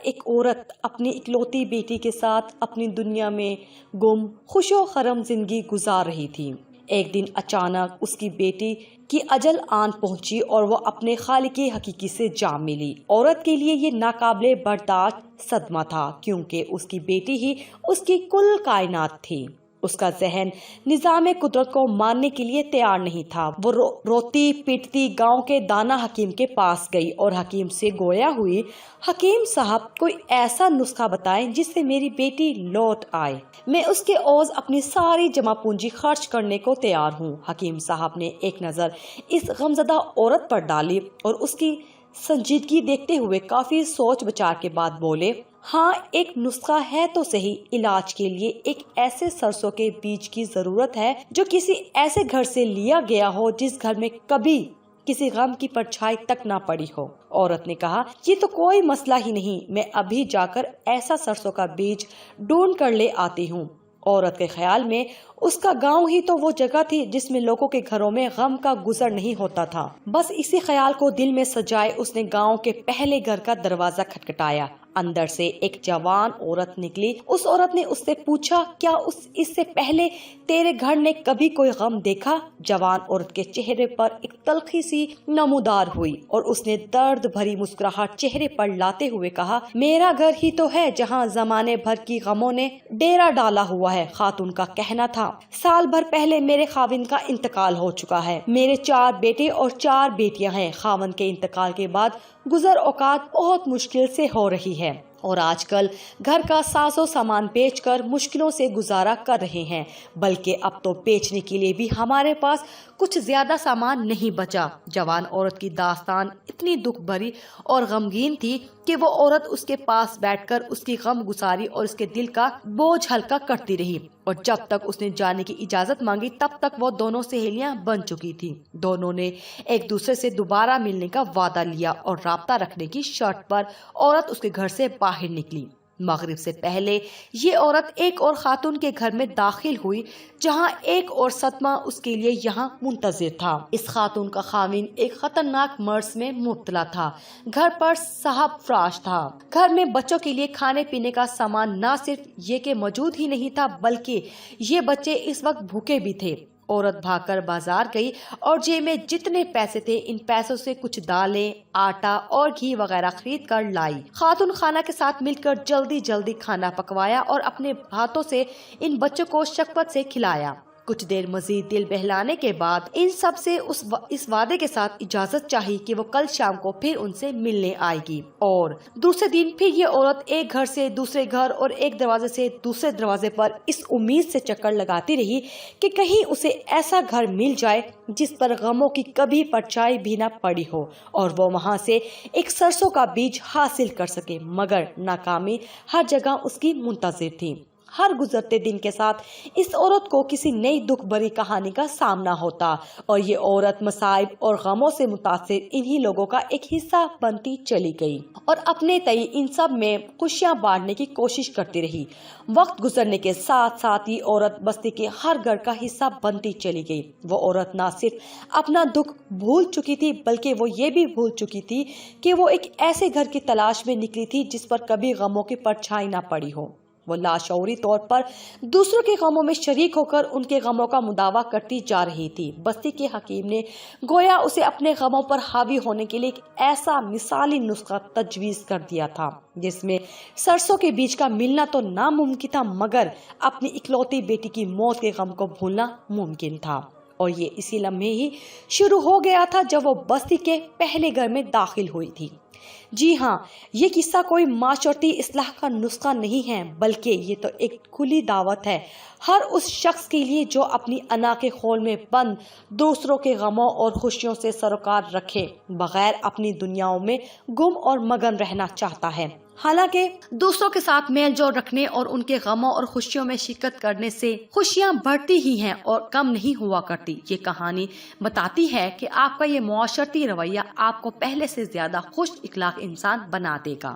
ایک عورت اپنی اکلوتی بیٹی کے ساتھ اپنی دنیا میں گم خوش و خرم زندگی گزار رہی تھی۔ ایک دن اچانک اس کی بیٹی کی اجل آن پہنچی اور وہ اپنے خالق حقیقی سے جا ملی۔ عورت کے لیے یہ ناقابل برداشت صدمہ تھا، کیونکہ اس کی بیٹی ہی اس کی کل کائنات تھی۔ اس کا ذہن نظام قدرت کو ماننے کے لیے تیار نہیں تھا۔ وہ روتی پیٹتی گاؤں کے دانا حکیم کے پاس گئی اور حکیم سے گویا ہوئی، حکیم صاحب کوئی ایسا نسخہ بتائیں جس سے میری بیٹی لوٹ آئے، میں اس کے عوض اپنی ساری جمع پونجی خرچ کرنے کو تیار ہوں۔ حکیم صاحب نے ایک نظر اس غمزدہ عورت پر ڈالی اور اس کی سنجیدگی دیکھتے ہوئے کافی سوچ بچار کے بعد بولے، ہاں ایک نسخہ ہے تو صحیح۔ علاج کے لیے ایک ایسے سرسوں کے بیج کی ضرورت ہے جو کسی ایسے گھر سے لیا گیا ہو جس گھر میں کبھی کسی غم کی پرچھائی تک نہ پڑی ہو۔ عورت نے کہا، یہ تو کوئی مسئلہ ہی نہیں، میں ابھی جا کر ایسا سرسوں کا بیج ڈھونڈ کر لے آتی ہوں۔ عورت کے خیال میں اس کا گاؤں ہی تو وہ جگہ تھی جس میں لوگوں کے گھروں میں غم کا گزر نہیں ہوتا تھا۔ بس اسی خیال کو دل میں سجائے اس نے گاؤں کے پہلے گھر کا دروازہ کھٹکھٹایا۔ اندر سے ایک جوان عورت نکلی۔ اس عورت نے اس سے پوچھا، کیا اس سے پہلے تیرے گھر نے کبھی کوئی غم دیکھا؟ جوان عورت کے چہرے پر ایک تلخی سی نمودار ہوئی اور اس نے درد بھری مسکراہٹ چہرے پر لاتے ہوئے کہا، میرا گھر ہی تو ہے جہاں زمانے بھر کی غموں نے ڈیرا ڈالا ہوا ہے۔ خاتون کا کہنا تھا، سال بھر پہلے میرے خاوند کا انتقال ہو چکا ہے۔ میرے 4 بیٹے اور 4 بیٹیاں ہیں۔ خاوند کے انتقال کے بعد گزر اوقات بہت مشکل سے ہو رہی ہے اور آج کل گھر کا ساز و سامان بیچ کر مشکلوں سے گزارا کر رہے ہیں، بلکہ اب تو بیچنے کے لیے بھی ہمارے پاس کچھ زیادہ سامان نہیں بچا۔ جوان عورت کی داستان اتنی دکھ بھری اور غمگین تھی کہ وہ عورت اس کے پاس بیٹھ کر اس کی غم گساری اور اس کے دل کا بوجھ ہلکا کرتی رہی، اور جب تک اس نے جانے کی اجازت مانگی تب تک وہ دونوں سہیلیاں بن چکی تھی۔ دونوں نے ایک دوسرے سے دوبارہ ملنے کا وعدہ لیا اور رابطہ رکھنے کی شرط پر عورت اس کے گھر سے باہر نکلی۔ مغرب سے پہلے یہ عورت ایک اور خاتون کے گھر میں داخل ہوئی جہاں ایک اور صدمہ اس کے لیے یہاں منتظر تھا۔ اس خاتون کا خاوند ایک خطرناک مرض میں مبتلا تھا۔ گھر پر صاحب فراش تھا۔ گھر میں بچوں کے لیے کھانے پینے کا سامان نہ صرف یہ کہ موجود ہی نہیں تھا بلکہ یہ بچے اس وقت بھوکے بھی تھے۔ عورت بھاگ کر بازار گئی اور جیب میں جتنے پیسے تھے ان پیسوں سے کچھ دالیں، آٹا اور گھی وغیرہ خرید کر لائی۔ خاتون خانہ کے ساتھ مل کر جلدی جلدی کھانا پکوایا اور اپنے ہاتھوں سے ان بچوں کو شفقت سے کھلایا۔ کچھ دیر مزید دل بہلانے کے بعد ان سب سے اس وعدے کے ساتھ اجازت چاہی کہ وہ کل شام کو پھر ان سے ملنے آئے گی، اور دوسرے دن پھر یہ عورت ایک گھر سے دوسرے گھر اور ایک دروازے سے دوسرے دروازے پر اس امید سے چکر لگاتی رہی کہ کہیں اسے ایسا گھر مل جائے جس پر غموں کی کبھی پرچھائی بھی نہ پڑی ہو اور وہ وہاں سے ایک سرسوں کا بیج حاصل کر سکے، مگر ناکامی ہر جگہ اس کی منتظر تھی۔ ہر گزرتے دن کے ساتھ اس عورت کو کسی نئی دکھ بھری کہانی کا سامنا ہوتا اور یہ عورت مصائب اور غموں سے متاثر انہی لوگوں کا ایک حصہ بنتی چلی گئی اور اپنے تئیں ان سب میں خوشیاں بانٹنے کی کوشش کرتی رہی۔ وقت گزرنے کے ساتھ ساتھ یہ عورت بستی کے ہر گھر کا حصہ بنتی چلی گئی۔ وہ عورت نہ صرف اپنا دکھ بھول چکی تھی بلکہ وہ یہ بھی بھول چکی تھی کہ وہ ایک ایسے گھر کی تلاش میں نکلی تھی جس پر کبھی غموں کی پرچھائی نہ پڑی ہو۔ وہ لاشعوری طور پر دوسروں کے غموں میں شریک ہو کر ان کے غموں کا مداوع کرتی جا رہی تھی۔ بستی کے حکیم نے گویا اسے اپنے غموں پر حاوی ہونے کے لیے ایک ایسا مثالی نسخہ تجویز کر دیا تھا جس میں سرسوں کے بیج کا ملنا تو ناممکن تھا مگر اپنی اکلوتی بیٹی کی موت کے غم کو بھولنا ممکن تھا، اور یہ اسی لمحے ہی شروع ہو گیا تھا جب وہ بستی کے پہلے گھر میں داخل ہوئی تھی۔ جی ہاں، یہ قصہ کوئی معاشرتی اصلاح کا نسخہ نہیں ہے بلکہ یہ تو ایک کھلی دعوت ہے ہر اس شخص کے لیے جو اپنی انا کے خول میں بند دوسروں کے غموں اور خوشیوں سے سروکار رکھے بغیر اپنی دنیاؤں میں گم اور مگن رہنا چاہتا ہے۔ حالانکہ دوسروں کے ساتھ میل جول رکھنے اور ان کے غموں اور خوشیوں میں شرکت کرنے سے خوشیاں بڑھتی ہی ہیں اور کم نہیں ہوا کرتی۔ یہ کہانی بتاتی ہے کہ آپ کا یہ معاشرتی رویہ آپ کو پہلے سے زیادہ خوش اخلاق انسان بنا دے گا۔